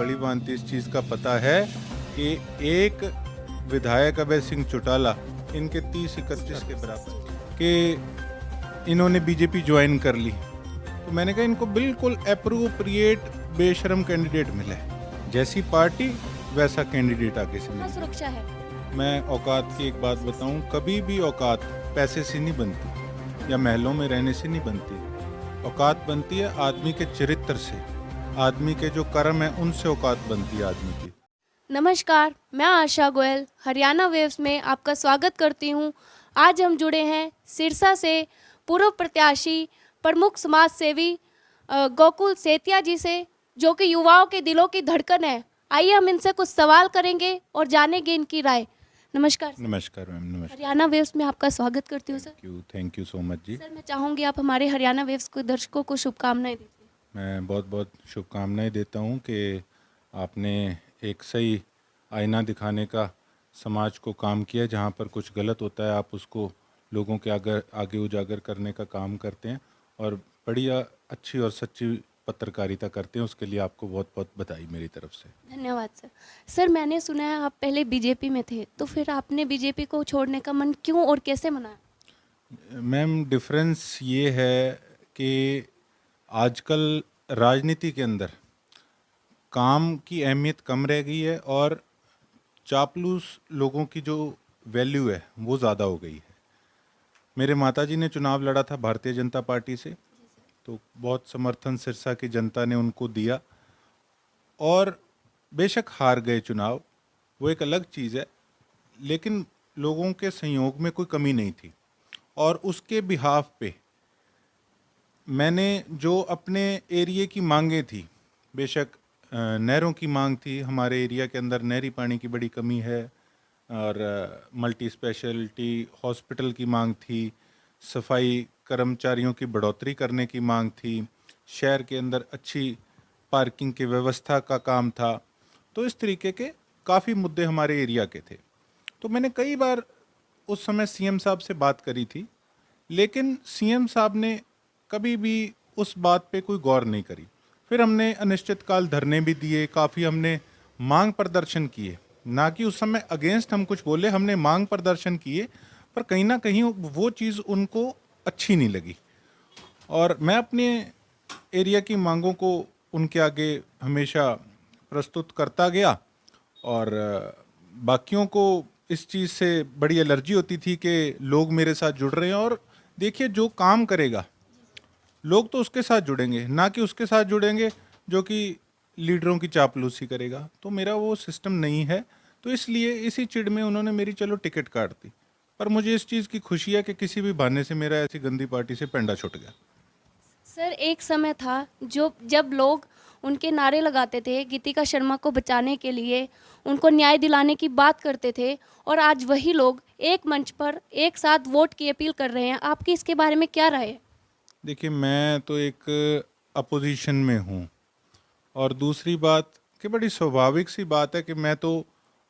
बड़ी भांति इस चीज़ का पता है कि एक विधायक अभय सिंह चौटाला इनके 30-31 के बराबर कि इन्होंने बीजेपी ज्वाइन कर ली। तो मैंने कहा इनको बिल्कुल अप्रोप्रिएट बेशरम कैंडिडेट मिला है, जैसी पार्टी वैसा कैंडिडेट आगे से मिला। सुरक्षा है। मैं औकात की एक बात बताऊं, कभी भी औकात पैसे से नहीं बनती या महलों में रहने से नहीं बनती। औकात बनती है आदमी के चरित्र से, आदमी के जो कर्म है उनसे औकात बनती है आदमी की। नमस्कार, मैं आशा गोयल हरियाणा वेव्स में आपका स्वागत करती हूं। आज हम जुड़े हैं सिरसा से पूर्व प्रत्याशी प्रमुख समाज सेवी गोकुल सेतिया जी से, जो कि युवाओं के दिलों की धड़कन है। आइए हम इनसे कुछ सवाल करेंगे और जानेंगे इनकी राय। नमस्कार। नमस्कार मैम। नमस्कार। हरियाणा वेव्स में आपका स्वागत करती हूँ sir. Thank you so much ji. Sir, मैं चाहूँगी आप हमारे हरियाणा वेव्स को दर्शकों को शुभकामनाएं दीजिए। मैं बहुत बहुत शुभकामनाएं देता हूं कि आपने एक सही आईना दिखाने का समाज को काम किया। जहां पर कुछ गलत होता है आप उसको लोगों के आगे उजागर करने का काम करते हैं और बढ़िया अच्छी और सच्ची पत्रकारिता करते हैं। उसके लिए आपको बहुत बहुत बधाई मेरी तरफ से। धन्यवाद सर। सर, मैंने सुना है आप पहले बीजेपी में थे, तो फिर आपने बीजेपी को छोड़ने का मन क्यों और कैसे मनाया? मैम, डिफरेंस ये है कि आजकल राजनीति के अंदर काम की अहमियत कम रह गई है और चापलूस लोगों की जो वैल्यू है वो ज़्यादा हो गई है। मेरे माताजी ने चुनाव लड़ा था भारतीय जनता पार्टी से, तो बहुत समर्थन सिरसा की जनता ने उनको दिया और बेशक हार गए चुनाव, वो एक अलग चीज़ है, लेकिन लोगों के संयोग में कोई कमी नहीं थी। और उसके बिहाफ पे मैंने जो अपने एरिया की मांगें थी, बेशक नहरों की मांग थी, हमारे एरिया के अंदर नहरी पानी की बड़ी कमी है, और मल्टी स्पेशलिटी हॉस्पिटल की मांग थी, सफाई कर्मचारियों की बढ़ोतरी करने की मांग थी, शहर के अंदर अच्छी पार्किंग की व्यवस्था का काम था। तो इस तरीके के काफ़ी मुद्दे हमारे एरिया के थे। तो मैंने कई बार उस समय सीएम साहब से बात करी थी, लेकिन सीएम साहब ने कभी भी उस बात पे कोई गौर नहीं करी। फिर हमने अनिश्चितकाल धरने भी दिए, काफ़ी हमने मांग प्रदर्शन किए, ना कि उस समय अगेंस्ट हम कुछ बोले, हमने मांग प्रदर्शन किए, पर कहीं ना कहीं वो चीज़ उनको अच्छी नहीं लगी। और मैं अपने एरिया की मांगों को उनके आगे हमेशा प्रस्तुत करता गया और बाकियों को इस चीज़ से बड़ी एलर्जी होती थी कि लोग मेरे साथ जुड़ रहे हैं। और देखिए, जो काम करेगा लोग तो उसके साथ जुड़ेंगे, ना कि उसके साथ जुड़ेंगे जो कि लीडरों की चापलूसी करेगा। तो मेरा वो सिस्टम नहीं है, तो इसलिए इसी चिढ़ में उन्होंने मेरी चलो टिकट काट दी। पर मुझे इस चीज़ की खुशी है कि किसी भी बहाने से मेरा ऐसी गंदी पार्टी से पेंडा छूट गया। सर, एक समय था जब लोग उनके नारे लगाते थे, गीतिका शर्मा को बचाने के लिए, उनको न्याय दिलाने की बात करते थे, और आज वही लोग एक मंच पर एक साथ वोट की अपील कर रहे हैं। आपकी इसके बारे में क्या राय है? देखिए, मैं तो एक अपोजिशन में हूँ, और दूसरी बात कि बड़ी स्वाभाविक सी बात है कि मैं तो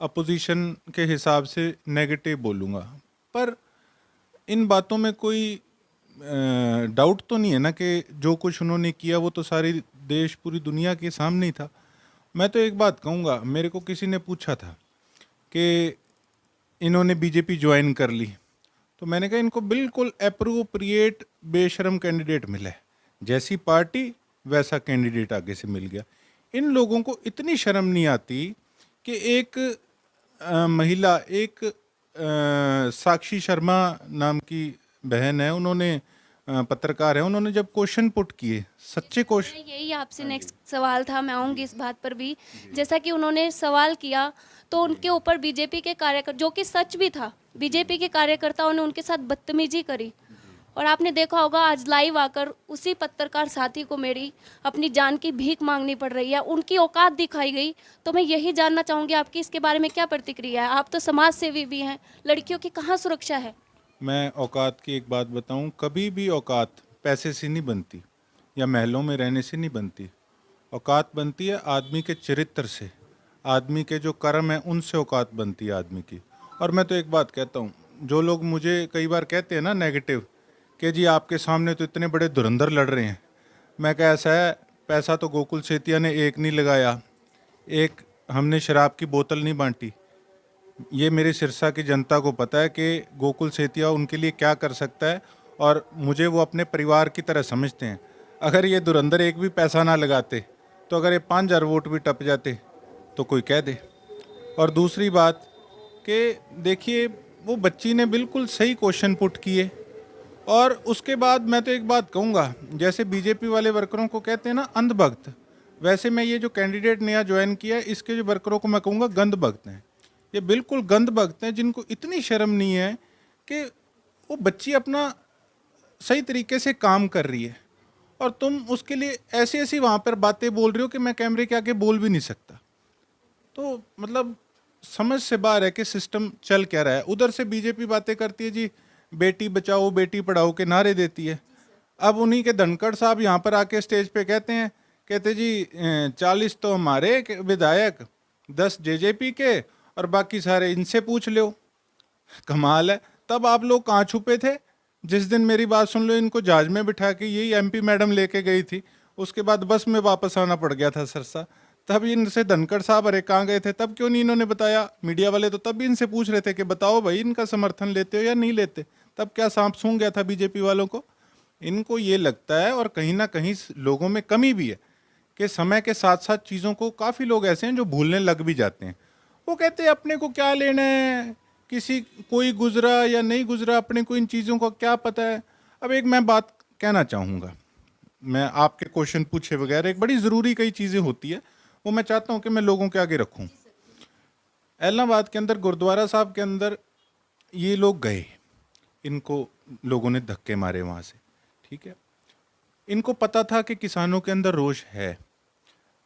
अपोजिशन के हिसाब से नेगेटिव बोलूँगा, पर इन बातों में कोई डाउट तो नहीं है ना कि जो कुछ उन्होंने किया वो तो सारी देश पूरी दुनिया के सामने ही था। मैं तो एक बात कहूँगा, मेरे को किसी ने पूछा था कि इन्होंने बीजेपी ज्वाइन कर ली, तो मैंने कहा इनको बिल्कुल अप्रोप्रिएट बेशरम कैंडिडेट मिला है, जैसी पार्टी वैसा कैंडिडेट आगे से मिल गया। इन लोगों को इतनी शर्म नहीं आती कि एक महिला, एक साक्षी शर्मा नाम की बहन है, उन्होंने पत्रकार है, उन्होंने जब क्वेश्चन पुट किए, सच्चे क्वेश्चन। यही आपसे नेक्स्ट सवाल था, मैं आऊँगी इस बात पर भी। जैसा कि उन्होंने सवाल किया, तो उनके ऊपर बीजेपी के कार्यकर्ता, जो कि सच भी था, बीजेपी के कार्यकर्ताओं ने उनके साथ बदतमीजी करी। और आपने देखा होगा, आज लाइव आकर उसी पत्रकार साथी को मेरी अपनी जान की भीख मांगनी पड़ रही है, उनकी औकात दिखाई गई। तो मैं यही जानना चाहूँगी, आपकी इसके बारे में क्या प्रतिक्रिया है? आप तो समाज सेवी भी हैं, लड़कियों की कहाँ सुरक्षा है? मैं औकात की एक बात बताऊं, कभी भी औकात पैसे से नहीं बनती या महलों में रहने से नहीं बनती। औकात बनती है आदमी के चरित्र से, आदमी के जो कर्म हैं उनसे औकात बनती है आदमी की। और मैं तो एक बात कहता हूँ, जो लोग मुझे कई बार कहते हैं ना नेगेटिव, कि जी आपके सामने तो इतने बड़े धुरंधर लड़ रहे हैं, मैं कहा ऐसा है, पैसा तो गोकुल सेतिया ने एक नहीं लगाया, एक हमने शराब की बोतल नहीं बांटी। ये मेरे सिरसा की जनता को पता है कि गोकुल सेतिया उनके लिए क्या कर सकता है, और मुझे वो अपने परिवार की तरह समझते हैं। अगर ये धुरंधर एक भी पैसा ना लगाते तो अगर ये 5,000 वोट भी टप जाते तो कोई कह दे। और दूसरी बात कि देखिए, वो बच्ची ने बिल्कुल सही क्वेश्चन पुट किए। और उसके बाद मैं तो एक बात कहूँगा, जैसे बीजेपी वाले वर्करों को कहते हैं ना अंधभक्त, वैसे मैं ये जो कैंडिडेट नया ज्वाइन किया है इसके जो वर्करों को मैं कहूँगा गंध भक्त हैं। ये बिल्कुल गंध भक्त हैं जिनको इतनी शर्म नहीं है कि वो बच्ची अपना सही तरीके से काम कर रही है और तुम उसके लिए ऐसी ऐसी वहाँ पर बातें बोल रहे हो कि मैं कैमरे के आगे बोल भी नहीं सकता। तो मतलब समझ से बाहर है कि सिस्टम चल क्या रहा है। उधर से बीजेपी बातें करती है जी, बेटी बचाओ बेटी पढ़ाओ के नारे देती है। अब उन्हीं के धनखड़ साहब यहाँ पर आके स्टेज पे कहते जी 40 तो हमारे विधायक, 10 जेजेपी के और बाकी सारे इनसे पूछ लो। कमाल है। तब आप लोग कहाँ छुपे थे? जिस दिन मेरी बात सुन लो, इनको जहाज में बिठा के यही एमपी मैडम लेके गई थी, उसके बाद बस में वापस आना पड़ गया था सरसा। तब इनसे धनखड़ साहब अरे कहाँ गए थे, तब क्यों नहीं इन्होंने बताया? मीडिया वाले तो तब भी इनसे पूछ रहे थे कि बताओ भाई इनका समर्थन लेते हो या नहीं लेते। तब क्या सांप सूंघ गया था बीजेपी वालों को? इनको ये लगता है, और कहीं ना कहीं लोगों में कमी भी है, कि समय के साथ साथ चीज़ों को काफ़ी लोग ऐसे हैं जो भूलने लग भी जाते हैं। वो कहते हैं अपने को क्या लेना है, किसी कोई गुजरा या नहीं गुजरा, अपने को इन चीज़ों का क्या पता है। अब एक मैं बात कहना चाहूँगा, मैं आपके क्वेश्चन पूछे बगैर, एक बड़ी ज़रूरी कई चीज़ें होती है वो मैं चाहता हूँ कि मैं लोगों के आगे रखूँ। एलनाबाद के अंदर गुरुद्वारा साहब के अंदर ये लोग गए, इनको लोगों ने धक्के मारे वहाँ से, ठीक है। इनको पता था कि किसानों के अंदर रोष है।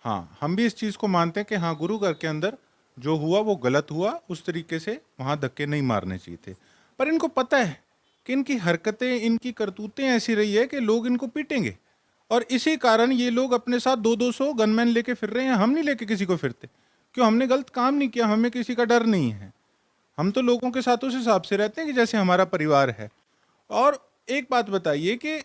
हाँ, हम भी इस चीज़ को मानते हैं कि हाँ, गुरु घर के अंदर जो हुआ वो गलत हुआ, उस तरीके से वहाँ धक्के नहीं मारने चाहिए थे। पर इनको पता है कि इनकी हरकतें, इनकी करतूतें ऐसी रही है कि लोग इनको पीटेंगे, और इसी कारण ये लोग अपने साथ 200-200 गनमैन लेके फिर रहे हैं। हम नहीं लेके किसी को फिरते, क्यों? हमने गलत काम नहीं किया, हमें किसी का डर नहीं है। हम तो लोगों के साथ उस हिसाब से रहते हैं कि जैसे हमारा परिवार है। और एक बात बताइए कि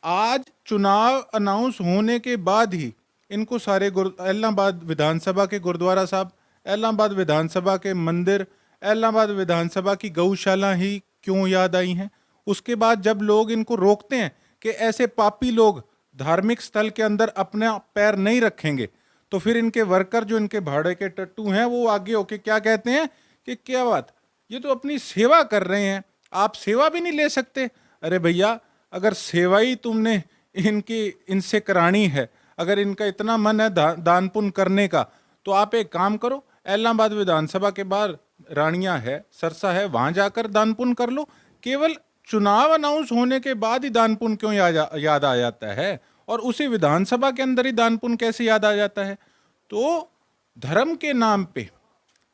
आज चुनाव अनाउंस होने के बाद ही इनको सारे इलाहाबाद विधानसभा के गुरुद्वारा साहब, इलाहाबाद विधानसभा के मंदिर, इलाहाबाद विधानसभा की गौशाला ही क्यों याद आई हैं? उसके बाद जब लोग इनको रोकते हैं कि ऐसे पापी लोग धार्मिक स्थल के अंदर अपना पैर नहीं रखेंगे, तो फिर इनके वर्कर जो इनके भाड़े के टट्टू हैं वो आगे होके क्या कहते हैं कि क्या बात, ये तो अपनी सेवा कर रहे हैं, आप सेवा भी नहीं ले सकते। अरे भैया, अगर सेवा ही तुमने इनसे करानी है, अगर इनका इतना मन है दान पुण्य करने का, तो आप एक काम करो, इलाहाबाद विधानसभा के बाहर रानिया है, सरसा है, वहां जाकर दान पुण्य कर लो। केवल चुनाव अनाउंस होने के बाद ही दान पुण्य क्यों याद आ जाता है, और उसी विधानसभा के अंदर ही दान पुण्य कैसे याद आ जाता है? तो धर्म के नाम पे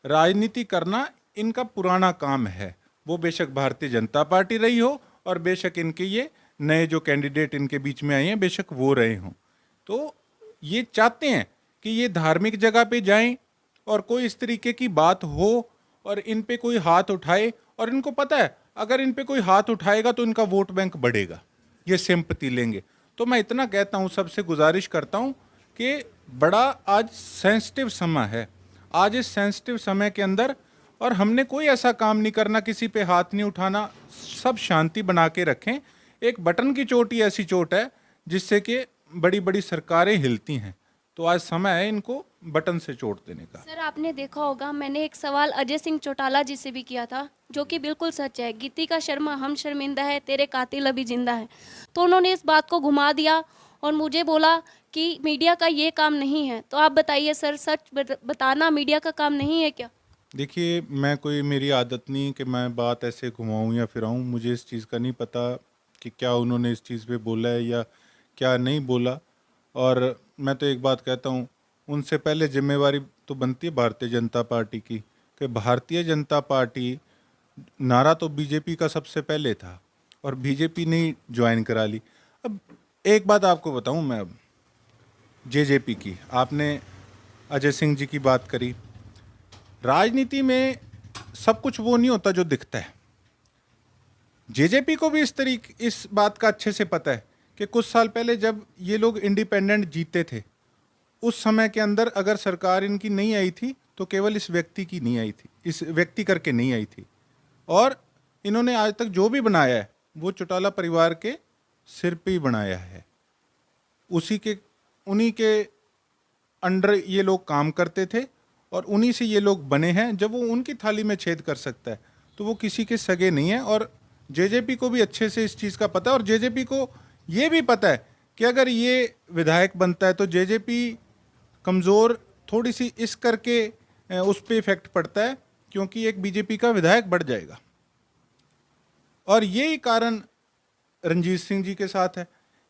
राजनीति करना इनका पुराना काम है। वो बेशक भारतीय जनता पार्टी रही हो और बेशक इनके ये नए जो कैंडिडेट इनके बीच में आए हैं बेशक वो रहे हों। तो ये चाहते हैं कि ये धार्मिक जगह पे जाएं और कोई इस तरीके की बात हो और इन पे कोई हाथ उठाए, और इनको पता है अगर इन पे कोई हाथ उठाएगा तो इनका वोट बैंक बढ़ेगा, ये सिंपैथी लेंगे। तो मैं इतना कहता हूँ, सबसे गुजारिश करता हूँ कि बड़ा आज सेंसिटिव समय है, आज इस सेंसिटिव समय के अंदर, और हमने कोई ऐसा काम नहीं करना, किसी पे हाथ नहीं उठाना, सब शांति बना के रखें। एक बटन की चोट ही ऐसी चोट है जिससे कि बड़ी बड़ी सरकारें हिलती हैं। तो आज समय है इनको बटन से चोट देने का। सर, आपने देखा होगा, मैंने एक सवाल अजय सिंह चौटाला जी से भी किया था, जो कि बिल्कुल सच है। गीतिका शर्मा, हम शर्मिंदा है, तेरे कातिल अभी जिंदा है। तो उन्होंने इस बात को घुमा दिया और मुझे बोला कि मीडिया का ये काम नहीं है। तो आप बताइए सर, सच बताना मीडिया का काम नहीं है क्या? देखिए, मैं कोई, मेरी आदत नहीं कि मैं बात ऐसे घुमाऊं या फिराऊं। मुझे इस चीज़ का नहीं पता कि क्या उन्होंने इस चीज़ पे बोला है या क्या नहीं बोला। और मैं तो एक बात कहता हूं, उनसे पहले जिम्मेवारी तो बनती है भारतीय जनता पार्टी की, कि भारतीय जनता पार्टी, नारा तो बीजेपी का सबसे पहले था और बीजेपी ने ही ज्वाइन करा ली। अब एक बात आपको बताऊं मैं, अब जेजेपी की, आपने अजय सिंह जी की बात करी। राजनीति में सब कुछ वो नहीं होता जो दिखता है। जेजेपी को भी इस बात का अच्छे से पता है कि कुछ साल पहले जब ये लोग इंडिपेंडेंट जीते थे, उस समय के अंदर अगर सरकार इनकी नहीं आई थी तो केवल इस व्यक्ति की नहीं आई थी, इस व्यक्ति करके नहीं आई थी। और इन्होंने आज तक जो भी बनाया है वो चौटाला परिवार के सिर पे ही बनाया है। उन्हीं के अंडर ये लोग काम करते थे और उन्हीं से ये लोग बने हैं। जब वो उनकी थाली में छेद कर सकता है तो वो किसी के सगे नहीं है। और जेजेपी को भी अच्छे से इस चीज़ का पता है, और जेजेपी को ये भी पता है कि अगर ये विधायक बनता है तो जेजेपी कमज़ोर थोड़ी सी इस करके उस पर इफेक्ट पड़ता है, क्योंकि एक बीजेपी का विधायक बढ़ जाएगा। और यही कारण रंजीत सिंह जी के साथ है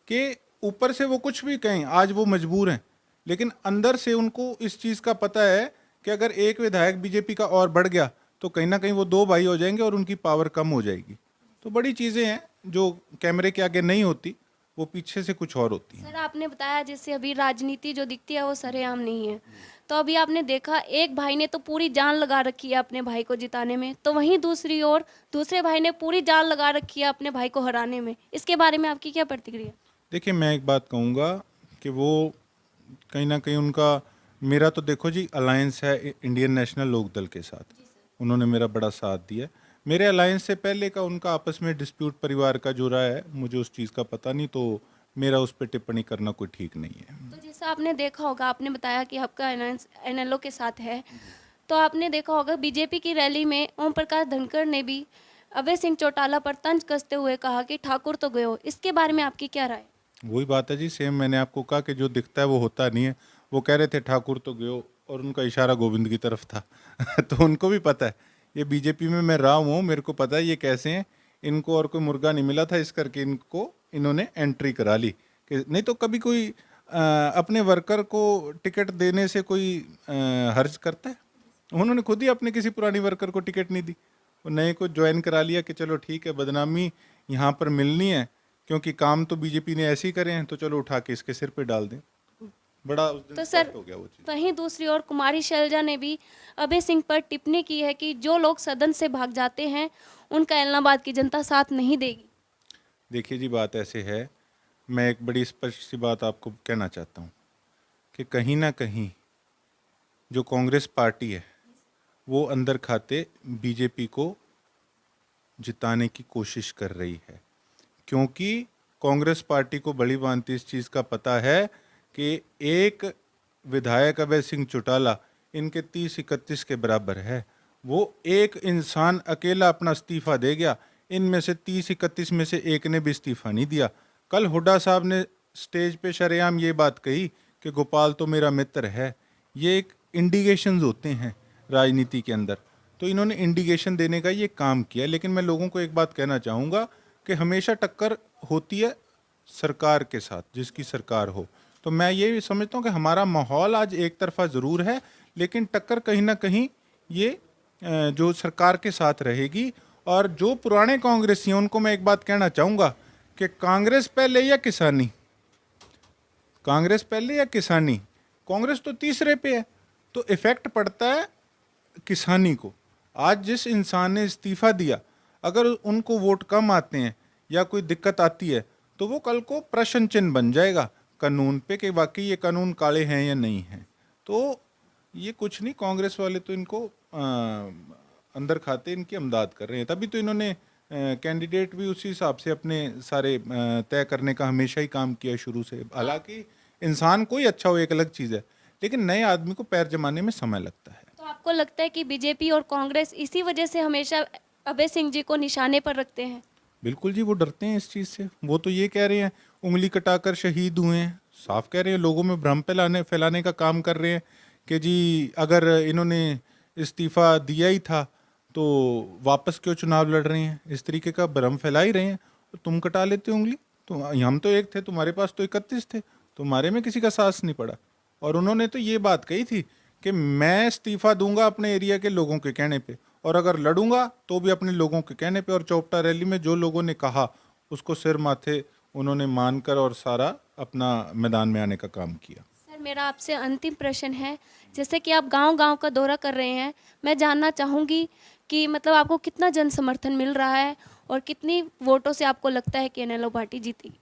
कि ऊपर से वो कुछ भी कहें, आज वो मजबूर हैं, लेकिन अंदर से उनको इस चीज़ का पता है कि अगर एक विधायक बीजेपी का और बढ़ गया तो कहीं ना कहीं वो दो भाई हो जाएंगे और उनकी पावर कम हो जाएगी। तो बड़ी चीज़ें हैं जो कैमरे के आगे नहीं होती, वो पीछे से कुछ और होती हैं। सर आपने बताया जैसे अभी राजनीति जो दिखती है वो सरेआम नहीं है, तो अभी आपने देखा एक भाई ने तो पूरी जान लगा रखी है अपने भाई को जिताने में, तो वहीं दूसरी ओर दूसरे भाई ने पूरी जान लगा रखी है अपने भाई को हराने में। इसके बारे में आपकी क्या प्रतिक्रिया? देखिए, मैं एक बात कहूँगा कि वो कहीं ना कहीं उनका, मेरा तो देखो जी अलायंस है इंडियन नेशनल लोकदल के साथ, उन्होंने मेरा बड़ा साथ दिया। मेरे अलायंस से पहले का उनका आपस में डिस्प्यूट परिवार का जो रहा है, मुझे उस चीज़ का पता नहीं, तो मेरा उस पर टिप्पणी करना कोई ठीक नहीं है। तो जैसा आपने देखा होगा, आपने बताया कि आपका एनएलओ के साथ है, तो आपने देखा होगा बीजेपी की रैली में ओम प्रकाश धनखड़ ने भी अभय सिंह चौटाला पर तंज कसते हुए कहा कि ठाकुर तो गए हो। इसके बारे में आपकी क्या राय? वही बात है जी, सेम मैंने आपको कहा कि जो दिखता है वो होता नहीं है। वो कह रहे थे ठाकुर तो गयो, और उनका इशारा गोविंद की तरफ था। तो उनको भी पता है, ये बीजेपी में मैं रहा हूँ, मेरे को पता है ये कैसे हैं। इनको और कोई मुर्गा नहीं मिला था, इस करके इन्होंने एंट्री करा ली। कि नहीं तो कभी कोई अपने वर्कर को टिकट देने से कोई हर्ज करता है? उन्होंने खुद ही अपने किसी पुरानी वर्कर को टिकट नहीं दी, वो नए को ज्वाइन करा लिया कि चलो ठीक है, बदनामी यहाँ पर मिलनी है क्योंकि काम तो बीजेपी ने ऐसे ही करे हैं, तो चलो उठा के इसके सिर पे डाल दें। बड़ा उस दिन तो सर हो गया वो चीज़। वहीं दूसरी ओर कुमारी शैलजा ने भी अभय सिंह पर टिप्पणी की है कि जो लोग सदन से भाग जाते हैं उनका एलनाबाद की जनता साथ नहीं देगी। देखिए जी, बात ऐसे है, मैं एक बड़ी स्पष्ट सी बात आपको कहना चाहता हूँ कि कहीं ना कहीं जो कांग्रेस पार्टी है वो अंदर खाते बीजेपी को जिताने की कोशिश कर रही है, क्योंकि कांग्रेस पार्टी को बड़ी भांति इस चीज़ का पता है कि एक विधायक अभय सिंह चौटाला इनके 30-31 के बराबर है। वो एक इंसान अकेला अपना इस्तीफा दे गया, इनमें से 30-31 में से एक ने भी इस्तीफा नहीं दिया। कल हुड्डा साहब ने स्टेज पे शरेआम ये बात कही कि गोपाल तो मेरा मित्र है। ये एक इंडिकेशंस होते हैं राजनीति के अंदर, तो इन्होंने इंडिकेशन देने का ये काम किया। लेकिन मैं लोगों को एक बात कहना चाहूँगा कि हमेशा टक्कर होती है सरकार के साथ, जिसकी सरकार हो। तो मैं ये भी समझता हूँ कि हमारा माहौल आज एक तरफा ज़रूर है, लेकिन टक्कर कहीं ना कहीं ये जो सरकार के साथ रहेगी। और जो पुराने कांग्रेसी हैं उनको मैं एक बात कहना चाहूँगा कि कांग्रेस पहले या किसानी, कांग्रेस पहले या किसानी, कांग्रेस तो तीसरे पे है, तो इफेक्ट पड़ता है किसानी को। आज जिस इंसान ने इस्तीफा दिया, अगर उनको वोट कम आते हैं या कोई दिक्कत आती है तो वो कल को प्रश्न चिन्ह बन जाएगा कानून पे कि वाकई ये कानून काले हैं या नहीं हैं। तो ये कुछ नहीं, कांग्रेस वाले तो इनको अंदर खाते इनकी अमदाद कर रहे हैं, तभी तो इन्होंने कैंडिडेट भी उसी हिसाब से अपने सारे तय करने का हमेशा ही काम किया शुरू से। हालांकि इंसान कोई अच्छा हो एक अलग चीज़ है, लेकिन नए आदमी को पैर जमाने में समय लगता है। तो आपको लगता है कि बीजेपी और कांग्रेस इसी वजह से हमेशा अभय सिंह जी को निशाने पर रखते हैं? बिल्कुल जी, वो डरते हैं इस चीज़ से। वो तो ये कह रहे हैं उंगली कटाकर शहीद हुए हैं, साफ कह रहे हैं, लोगों में भ्रम फैलाने का काम कर रहे हैं कि जी अगर इन्होंने इस्तीफा दिया ही था तो वापस क्यों चुनाव लड़ रहे हैं, इस तरीके का भ्रम फैला ही रहे हैं। तो तुम कटा लेते उंगली, तो हम तो एक थे, तुम्हारे पास तो 31 थे, तुम्हारे में किसी का साहस नहीं पड़ा। और उन्होंने तो ये बात कही थी कि मैं इस्तीफा दूंगा अपने एरिया के लोगों के कहने पे, और अगर लड़ूंगा तो भी अपने लोगों के कहने पे। और चौपटा रैली में जो लोगों ने कहा उसको सिर माथे उन्होंने मानकर और सारा अपना मैदान में आने का काम किया। सर मेरा आपसे अंतिम प्रश्न है, जैसे कि आप गांव-गांव का दौरा कर रहे हैं, मैं जानना चाहूँगी कि मतलब आपको कितना जन समर्थन मिल रहा है और कितनी वोटों से आपको लगता है कि एनएलओ पार्टी जीतेगी?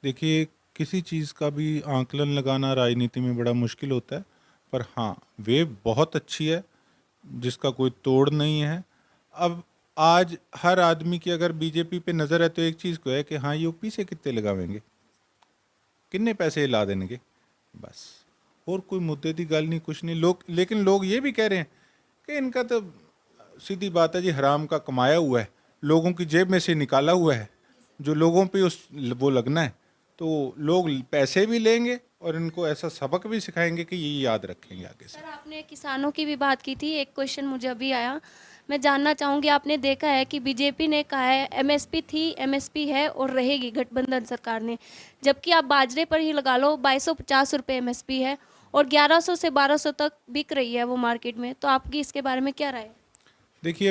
देखिए, किसी चीज़ का भी आंकलन लगाना राजनीति में बड़ा मुश्किल होता है, पर हाँ वेव बहुत अच्छी है जिसका कोई तोड़ नहीं है। अब आज हर आदमी की अगर बीजेपी पे नज़र है तो एक चीज़ को है कि हाँ यूपी से कितने लगावेंगे, कितने पैसे ला देंगे, बस। और कोई मुद्दे की गल नहीं, कुछ नहीं। लोग, लेकिन लोग ये भी कह रहे हैं कि इनका तो सीधी बात है जी, हराम का कमाया हुआ है, लोगों की जेब में से निकाला हुआ है, जो लोगों पे उस वो लगना है, तो लोग पैसे भी लेंगे और इनको ऐसा सबक भी सिखाएंगे कि ये याद रखेंगे आगे से। सर आपने किसानों की भी बात की थी, एक क्वेश्चन मुझे अभी आया, मैं जानना चाहूँगी, आपने देखा है कि बीजेपी ने कहा है एमएसपी थी, एमएसपी है और रहेगी गठबंधन सरकार ने, जबकि आप बाजरे पर ही लगा लो 2250 रुपये एमएसपी है और 1100 से 1200 तक बिक रही है वो मार्केट में, तो आपकी इसके बारे में क्या राय है? देखिए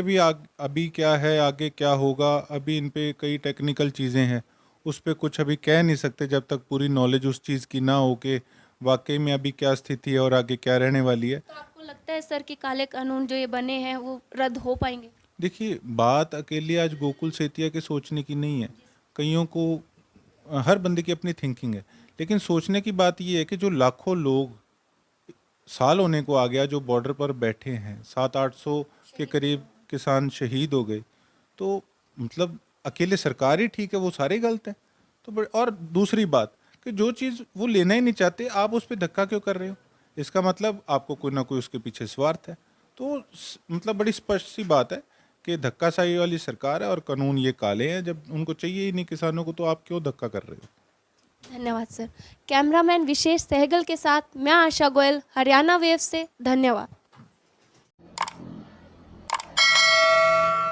अभी क्या है, आगे क्या होगा, अभी इन पे कई टेक्निकल चीज़ें हैं, उस पे कुछ अभी कह नहीं सकते जब तक पूरी नॉलेज उस चीज़ की ना हो कि वाकई में अभी क्या स्थिति है और आगे क्या रहने वाली है। तो आपको लगता है सर कि काले कानून जो ये बने हैं वो रद्द हो पाएंगे? देखिए बात अकेले आज गोकुल सेतिया के सोचने की नहीं है, कईयों को हर बंदे की अपनी थिंकिंग है, लेकिन सोचने की बात ये है कि जो लाखों लोग साल होने को आ गया जो बॉर्डर पर बैठे हैं, 700-800 के करीब किसान शहीद हो गए, तो मतलब अकेले सरकार ही ठीक है, वो सारे गलत हैं। तो और दूसरी बात कि जो चीज़ वो लेना ही नहीं चाहते, आप उस पर धक्का क्यों कर रहे हो, इसका मतलब आपको कोई ना कोई उसके पीछे स्वार्थ है। तो मतलब बड़ी स्पष्ट सी बात है कि धक्काशाही वाली सरकार है और कानून ये काले हैं, जब उनको चाहिए ही नहीं किसानों को तो आप क्यों धक्का कर रहे हो। धन्यवाद सर। कैमरामैन विशेष सहगल के साथ मैं आशा गोयल, हरियाणा वेव से, धन्यवाद।